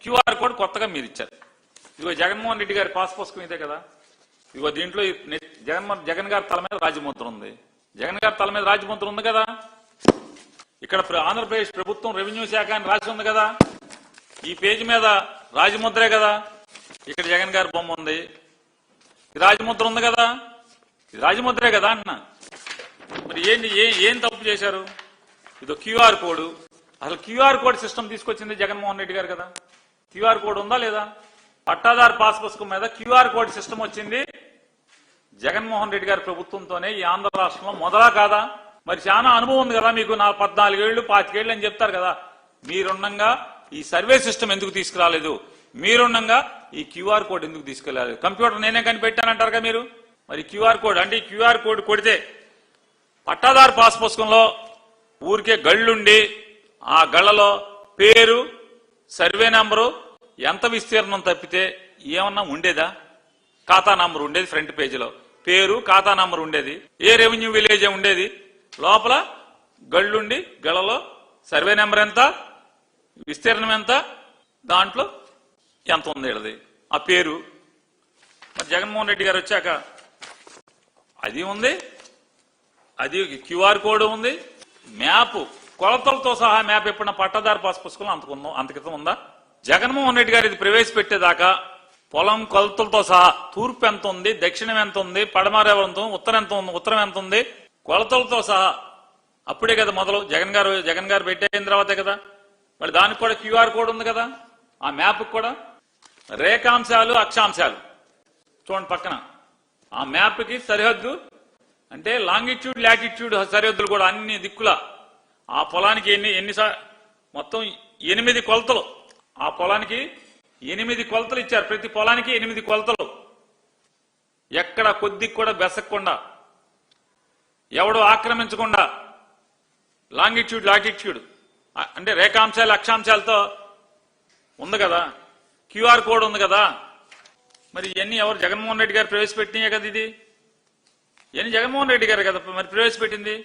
QR code కొత్తగా మీరు ఇచ్చారు. ఇదిగో జగన్మోహన్ రెడ్డి గారి పాస్ పుస్తకం ఇదే కదా. ఇదిగో దీంట్లో జగన్ గారి తల మీద రాజముద్ర ఉంది. జగన్ గారి తల మీద రాజముద్ర ఉంది కదా. ఇక్కడ ఆంధ్రప్రదేశ్ ప్రభుత్వం రెవెన్యూ శాఖ అని రాసి ఉంది కదా. ఈ పేజీ మీద రాజముద్రే కదా. ఇక్కడ జగన్ గారి బొమ్మ ఉంది. రాజముద్ర ఉంది కదా. ఇది రాజముద్రే కదా అన్న. మరి ఏంటి ఏం తప్పు చేశారు? ఇదో క్యూఆర్ కోడ్. అసలు క్యూఆర్ కోడ్ సిస్టమ్ తీసుకొచ్చింది జగన్మోహన్ రెడ్డి గారు కదా. క్యూఆర్ కోడ్ ఉందా లేదా? పట్టాదారు పాస్ పుస్తకం మీద క్యూఆర్ కోడ్ సిస్టమ్ వచ్చింది జగన్మోహన్ రెడ్డి గారి ప్రభుత్వంతోనే ఈ ఆంధ్ర రాష్ట్రంలో మొదలా కాదా? మరి చాలా అనుభవం ఉంది కదా మీకు. 14 ఏళ్లు 25 ఏళ్ళు అని చెప్తారు కదా. మీరున్నంగా ఈ సర్వే సిస్టమ్ ఎందుకు తీసుకురాలేదు? మీరున్నంగా ఈ క్యూఆర్ కోడ్ ఎందుకు తీసుకెళ్లారు? కంప్యూటర్ నేనే కనిపెట్టానంటారు కదా మీరు. మరి క్యూఆర్ కోడ్ అంటే క్యూఆర్ కోడ్ కొడితే పట్టాదారు పాస్ పుస్తకంలో ఊరికే గళ్ళుండి ఆ గళ్లలో పేరు, సర్వే నంబరు, ఎంత విస్తీర్ణం తప్పితే ఏమన్నా ఉండేదా? ఖాతా నంబర్ ఉండేది ఫ్రంట్ పేజీలో, పేరు ఖాతా నంబర్ ఉండేది, ఏ రెవెన్యూ విలేజ్ ఉండేది, లోపల గళ్ళుండి గళ్ళలో సర్వే నెంబర్ ఎంత, విస్తీర్ణం ఎంత, దాంట్లో ఎంత ఉంది వీళ్ళది ఆ పేరు. మరి జగన్మోహన్ రెడ్డి గారు వచ్చాక అది ఉంది, అది క్యూఆర్ కోడ్ ఉంది, మ్యాప్ కొలతలతో సహా మ్యాప్ ఎప్పుడన్నా పట్టాదారు పాస్ పుస్తకంలో అంత క్రితం ఉందా? జగన్మోహన్ రెడ్డి గారు ఇది ప్రవేశపెట్టేదాకా పొలం కొలతలతో సహా తూర్పు ఎంత ఉంది, దక్షిణం ఎంత ఉంది, పడమర ఎంత ఉంది, ఉత్తరం ఎంత ఉంది, కొలతలతో సహా అప్పుడే కదా మొదలు. జగన్ గారు పెట్టయిన తర్వాతే కదా. మరి దానికి కూడా క్యూఆర్ కోడ్ ఉంది కదా. ఆ మ్యాప్ కూడా రేఖాంశాలు, అక్షాంశాలు చూడండి పక్కన. ఆ మ్యాప్ కి సరిహద్దు అంటే లాంగిట్యూడ్, లాటిట్యూడ్ సరిహద్దులు కూడా అన్ని దిక్కుల. ఆ పొలానికి ఎన్ని మొత్తం 8 కొలతలు. ఆ పొలానికి 8 కొలతలు ఇచ్చారు. ప్రతి పొలానికి 8 కొలతలు. ఎక్కడ కొద్దిగా కూడా బెసక్కుండా, ఎవడు ఆక్రమించకుండా, లాంగిట్యూడ్, లాటిట్యూడ్ అంటే రేఖాంశాలు, అక్షాంశాలతో ఉంది కదా. క్యూఆర్ కోడ్ ఉంది కదా. మరి ఇవన్నీ ఎవరు? జగన్మోహన్ రెడ్డి గారు ప్రవేశపెట్టినాయే కదా. ఇది ఇవన్నీ జగన్మోహన్ రెడ్డి గారు కదా మరి ప్రవేశపెట్టింది.